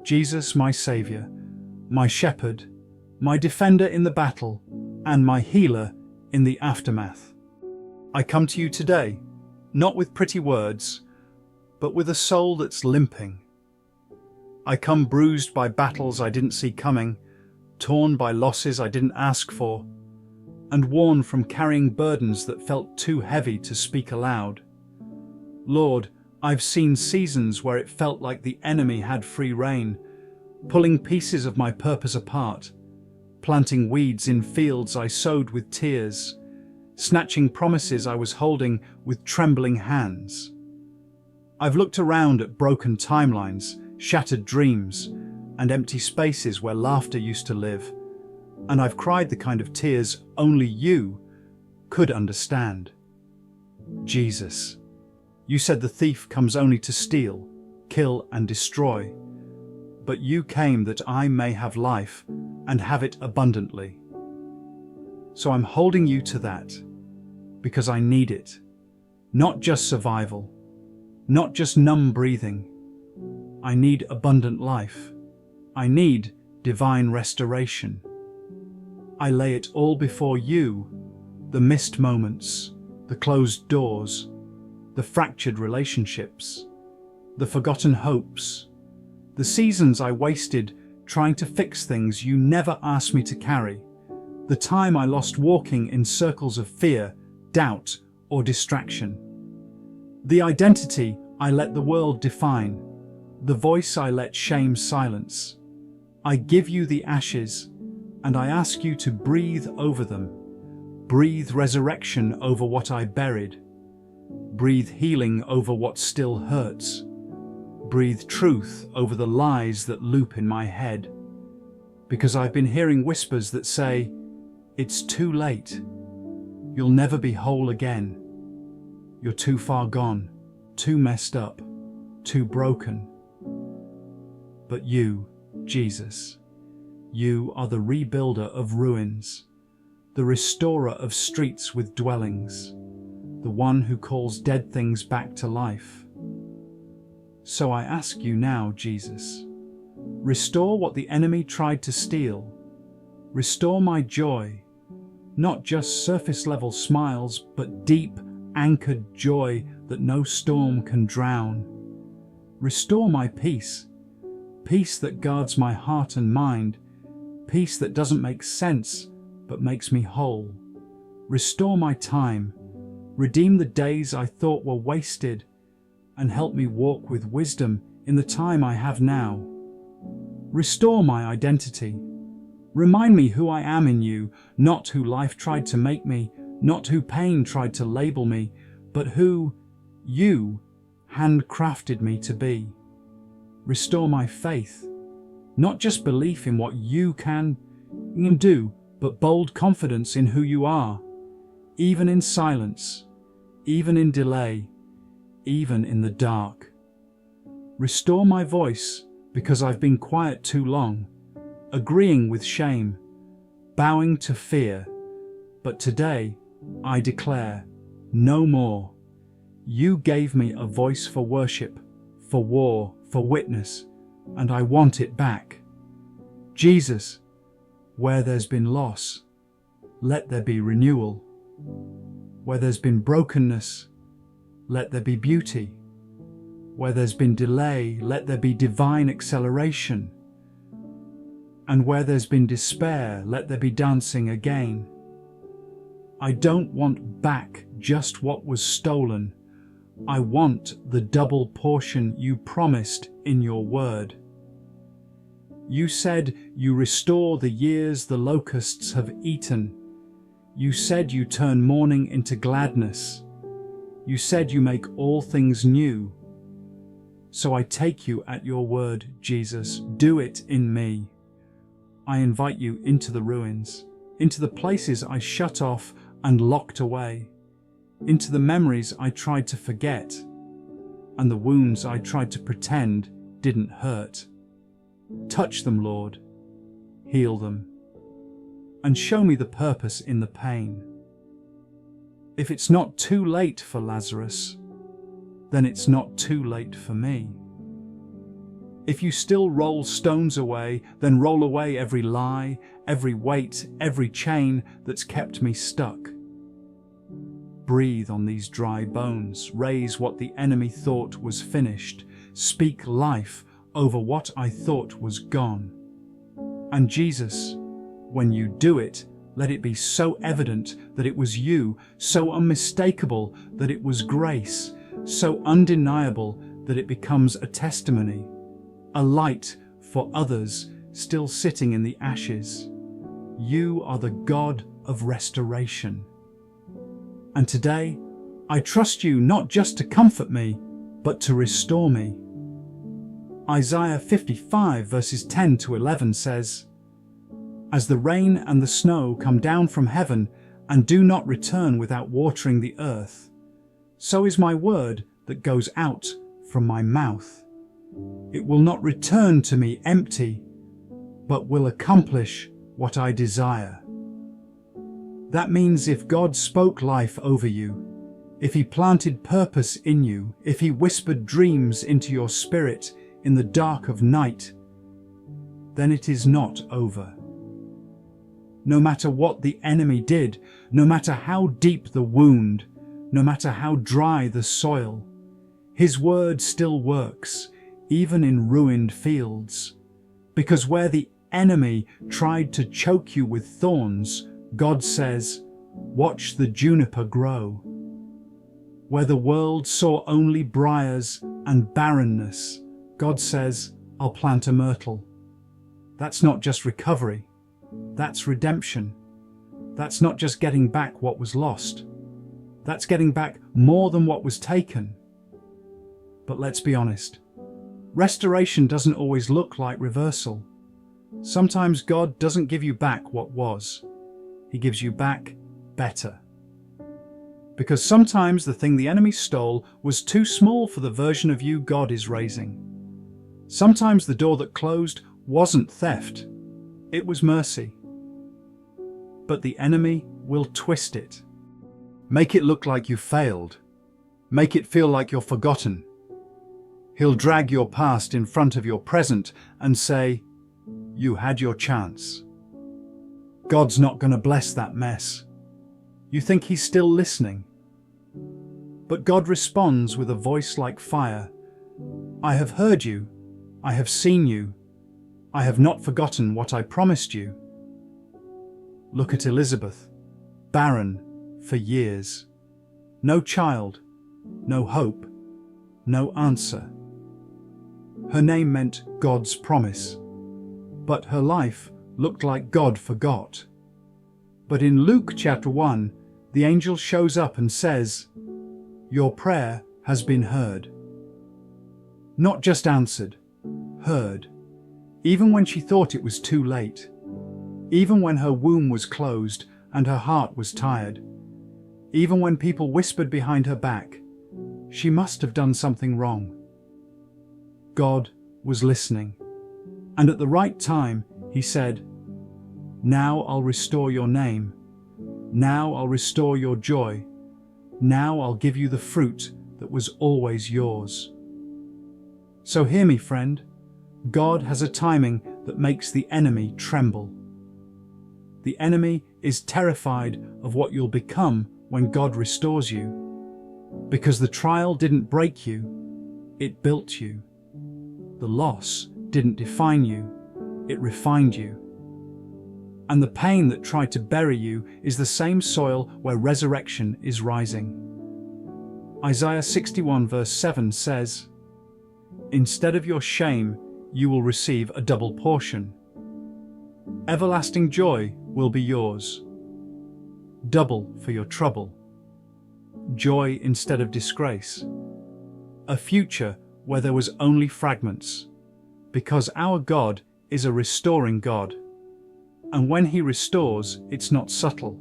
Jesus, my Saviour, my Shepherd, my defender in the battle, and my healer in the aftermath. I come to you today, not with pretty words, but with a soul that's limping. I come bruised by battles I didn't see coming, torn by losses I didn't ask for, and worn from carrying burdens that felt too heavy to speak aloud. Lord, I've seen seasons where it felt like the enemy had free rein, pulling pieces of my purpose apart, planting weeds in fields I sowed with tears, snatching promises I was holding with trembling hands. I've looked around at broken timelines, shattered dreams, and empty spaces where laughter used to live, and I've cried the kind of tears only you could understand. Jesus, you said the thief comes only to steal, kill, and destroy, but you came that I may have life and have it abundantly. So I'm holding you to that, because I need it. Not just survival, not just numb breathing. I need abundant life. I need divine restoration. I lay it all before you, the missed moments, the closed doors, the fractured relationships, the forgotten hopes, the seasons I wasted trying to fix things you never asked me to carry, the time I lost walking in circles of fear, doubt, or distraction, the identity I let the world define, the voice I let shame silence. I give you the ashes, and I ask you to breathe over them. Breathe resurrection over what I buried. Breathe healing over what still hurts. Breathe truth over the lies that loop in my head. Because I've been hearing whispers that say, it's too late. You'll never be whole again. You're too far gone, too messed up, too broken. But you, Jesus, you are the rebuilder of ruins, the restorer of streets with dwellings, the one who calls dead things back to life. So I ask you now, Jesus, restore what the enemy tried to steal. Restore my joy, not just surface-level smiles, but deep, anchored joy that no storm can drown. Restore my peace, peace that guards my heart and mind, peace that doesn't make sense but makes me whole. Restore my time, redeem the days I thought were wasted, and help me walk with wisdom in the time I have now. Restore my identity. Remind me who I am in you, not who life tried to make me, not who pain tried to label me, but who you handcrafted me to be. Restore my faith, not just belief in what you can do, but bold confidence in who you are, even in silence, even in delay, even in the dark. Restore my voice because I've been quiet too long, agreeing with shame, bowing to fear. But today I declare, no more. You gave me a voice for worship, for war, for witness, and I want it back. Jesus, where there's been loss, let there be renewal. Where there's been brokenness, let there be beauty. Where there's been delay, let there be divine acceleration. And where there's been despair, let there be dancing again. I don't want back just what was stolen. I want the double portion you promised in your word. You said you restore the years the locusts have eaten. You said you turn mourning into gladness. You said you make all things new. So I take you at your word, Jesus. Do it in me. I invite you into the ruins, into the places I shut off and locked away, into the memories I tried to forget, and the wounds I tried to pretend didn't hurt. Touch them, Lord. Heal them. And show me the purpose in the pain. If it's not too late for Lazarus, then it's not too late for me. If you still roll stones away, then roll away every lie, every weight, every chain that's kept me stuck. Breathe on these dry bones, raise what the enemy thought was finished, speak life over what I thought was gone. And Jesus, when you do it, let it be so evident that it was you, so unmistakable that it was grace, so undeniable that it becomes a testimony, a light for others still sitting in the ashes. You are the God of restoration. And today, I trust you not just to comfort me, but to restore me. Isaiah 55 verses 10 to 11 says, "As the rain and the snow come down from heaven and do not return without watering the earth, so is my word that goes out from my mouth. It will not return to me empty, but will accomplish what I desire." That means if God spoke life over you, if He planted purpose in you, if He whispered dreams into your spirit in the dark of night, then it is not over. No matter what the enemy did, no matter how deep the wound, no matter how dry the soil, His word still works, even in ruined fields. Because where the enemy tried to choke you with thorns, God says, "Watch the juniper grow." Where the world saw only briars and barrenness, God says, "I'll plant a myrtle." That's not just recovery, that's redemption. That's not just getting back what was lost. That's getting back more than what was taken. But let's be honest, restoration doesn't always look like reversal. Sometimes God doesn't give you back what was. He gives you back better. Because sometimes the thing the enemy stole was too small for the version of you God is raising. Sometimes the door that closed wasn't theft, it was mercy. But the enemy will twist it. Make it look like you failed. Make it feel like you're forgotten. He'll drag your past in front of your present and say, "You had your chance." God's not going to bless that mess. You think He's still listening. But God responds with a voice like fire. "I have heard you. I have seen you. I have not forgotten what I promised you." Look at Elizabeth, barren for years. No child, no hope, no answer. Her name meant God's promise, but her life looked like God forgot. But in Luke chapter 1, the angel shows up and says, "Your prayer has been heard." Not just answered, heard. Even when she thought it was too late. Even when her womb was closed and her heart was tired. Even when people whispered behind her back, she must have done something wrong. God was listening. And at the right time, He said, "Now I'll restore your name. Now I'll restore your joy. Now I'll give you the fruit that was always yours." So hear me, friend. God has a timing that makes the enemy tremble. The enemy is terrified of what you'll become when God restores you. Because the trial didn't break you, it built you. The loss didn't define you, it refined you. And the pain that tried to bury you is the same soil where resurrection is rising. Isaiah 61 verse 7 says, "Instead of your shame, you will receive a double portion. Everlasting joy will be yours. Double for your trouble. Joy instead of disgrace. A future where there was only fragments. Because our God is a restoring God. And when He restores, it's not subtle.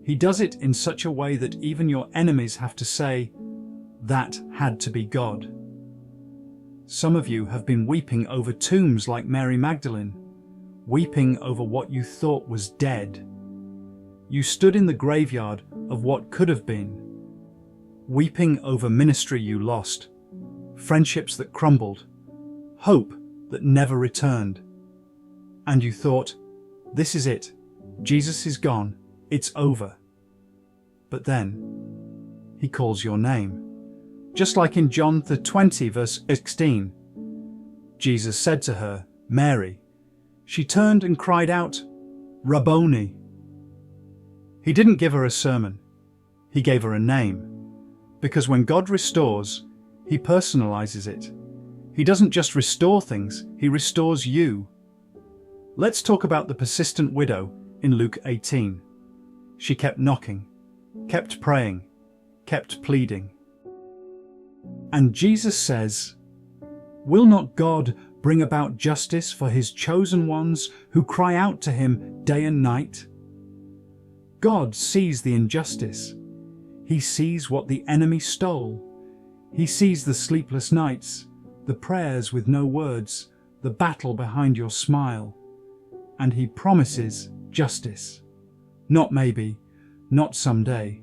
He does it in such a way that even your enemies have to say, "That had to be God." Some of you have been weeping over tombs like Mary Magdalene, weeping over what you thought was dead. You stood in the graveyard of what could have been, weeping over ministry you lost, friendships that crumbled, hope that never returned. And you thought, this is it. Jesus is gone. It's over. But then he calls your name. Just like in John 20, verse 16. Jesus said to her, Mary. She turned and cried out, Rabboni. He didn't give her a sermon. He gave her a name. Because when God restores, he personalizes it. He doesn't just restore things, he restores you. Let's talk about the persistent widow in Luke 18. She kept knocking, kept praying, kept pleading. And Jesus says, will not God bring about justice for his chosen ones who cry out to him day and night? God sees the injustice. He sees what the enemy stole. He sees the sleepless nights, the prayers with no words, the battle behind your smile. And he promises justice. Not maybe, not someday.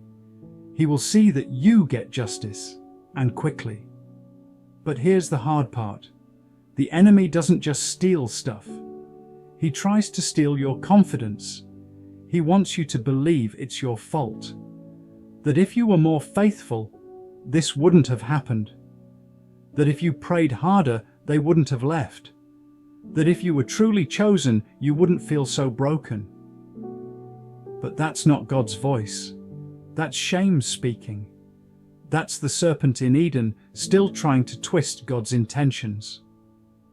He will see that you get justice, and quickly. But here's the hard part. The enemy doesn't just steal stuff. He tries to steal your confidence. He wants you to believe it's your fault. That if you were more faithful, this wouldn't have happened. That if you prayed harder, they wouldn't have left. That if you were truly chosen, you wouldn't feel so broken. But that's not God's voice. That's shame speaking. That's the serpent in Eden still trying to twist God's intentions.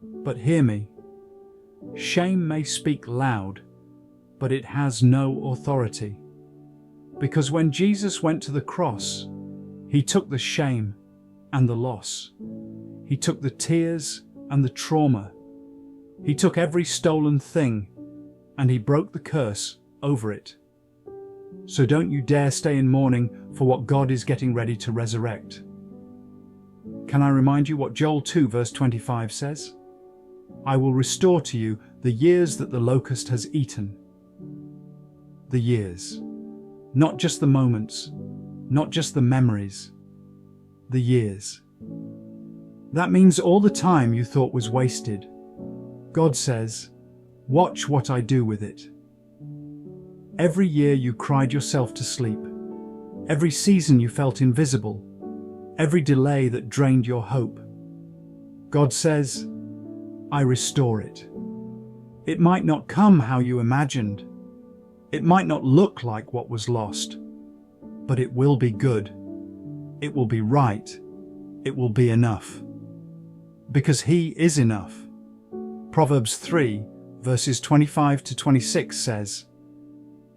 But hear me. Shame may speak loud, but it has no authority. Because when Jesus went to the cross, he took the shame and the loss. He took the tears and the trauma. He took every stolen thing and he broke the curse over it. So don't you dare stay in mourning for what God is getting ready to resurrect. Can I remind you what Joel 2 verse 25 says? I will restore to you the years that the locust has eaten. The years. Not just the moments, not just the memories. The years. That means all the time you thought was wasted. God says, watch what I do with it. Every year you cried yourself to sleep. Every season you felt invisible. Every delay that drained your hope. God says, I restore it. It might not come how you imagined. It might not look like what was lost, but it will be good. It will be right. It will be enough. Because he is enough. Proverbs 3 verses 25 to 26 says,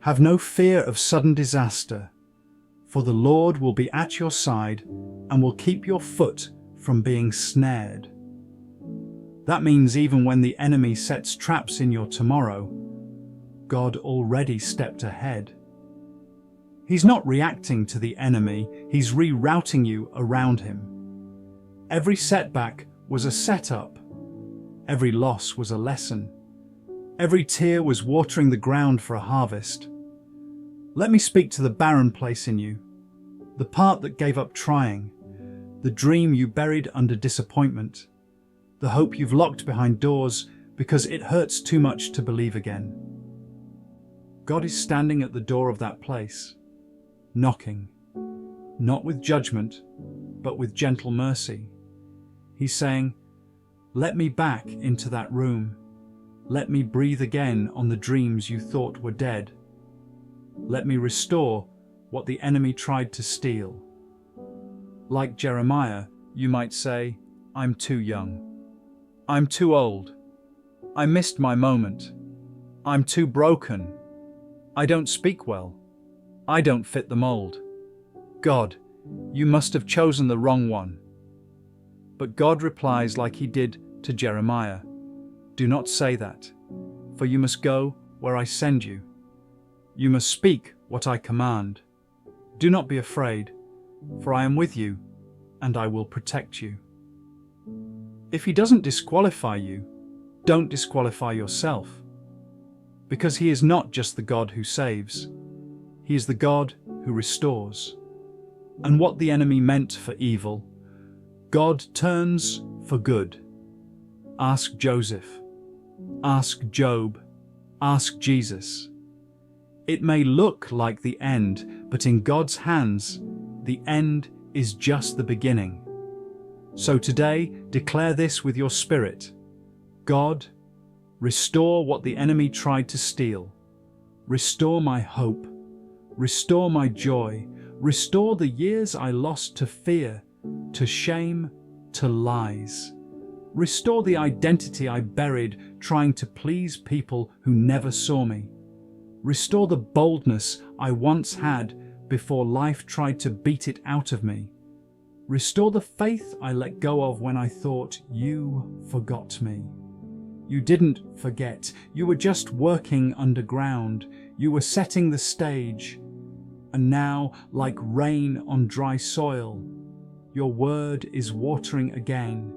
have no fear of sudden disaster, for the Lord will be at your side and will keep your foot from being snared. That means even when the enemy sets traps in your tomorrow, God already stepped ahead. He's not reacting to the enemy, he's rerouting you around him. Every setback was a setup. Every loss was a lesson. Every tear was watering the ground for a harvest. Let me speak to the barren place in you, the part that gave up trying, the dream you buried under disappointment, the hope you've locked behind doors because it hurts too much to believe again. God is standing at the door of that place, knocking, not with judgment, but with gentle mercy. He's saying, let me back into that room. Let me breathe again on the dreams you thought were dead. Let me restore what the enemy tried to steal. Like Jeremiah, you might say, I'm too young. I'm too old. I missed my moment. I'm too broken. I don't speak well. I don't fit the mold. God, you must have chosen the wrong one. But God replies like he did to Jeremiah, do not say that, for you must go where I send you. You must speak what I command. Do not be afraid, for I am with you, and I will protect you. If he doesn't disqualify you, don't disqualify yourself. Because he is not just the God who saves, he is the God who restores. And what the enemy meant for evil, God turns for good. Ask Joseph. Ask Job. Ask Jesus. It may look like the end, but in God's hands, the end is just the beginning. So today, declare this with your spirit. God, restore what the enemy tried to steal. Restore my hope. Restore my joy. Restore the years I lost to fear, to shame, to lies. Restore the identity I buried trying to please people who never saw me. Restore the boldness I once had before life tried to beat it out of me. Restore the faith I let go of when I thought you forgot me. You didn't forget. You were just working underground. You were setting the stage. And now, like rain on dry soil, your word is watering again.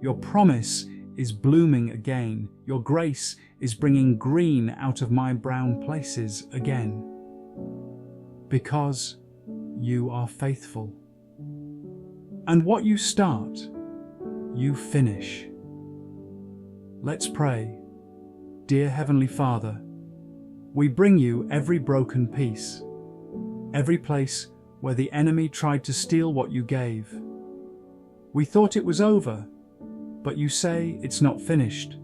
Your promise is blooming again. Your grace is bringing green out of my brown places again. Because you are faithful. And what you start, you finish. Let's pray. Dear Heavenly Father, we bring you every broken piece, every place where the enemy tried to steal what you gave. We thought it was over, but you say it's not finished.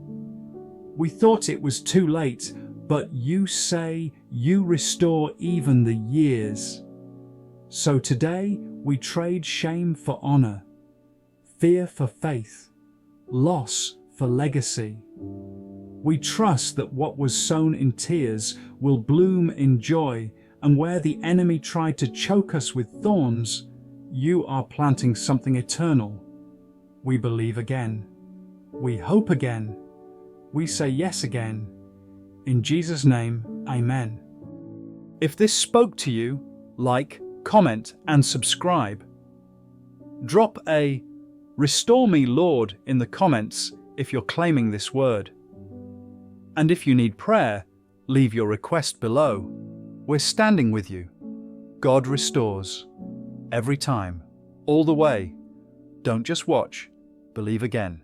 We thought it was too late, but you say you restore even the years. So today we trade shame for honor, fear for faith, loss for legacy. We trust that what was sown in tears will bloom in joy, and where the enemy tried to choke us with thorns, you are planting something eternal. We believe again. We hope again. We say yes again. In Jesus' name, amen. If this spoke to you, like, comment, and subscribe. Drop a "Restore me, Lord" in the comments if you're claiming this word. And if you need prayer, leave your request below. We're standing with you. God restores. Every time. All the way. Don't just watch. Believe again.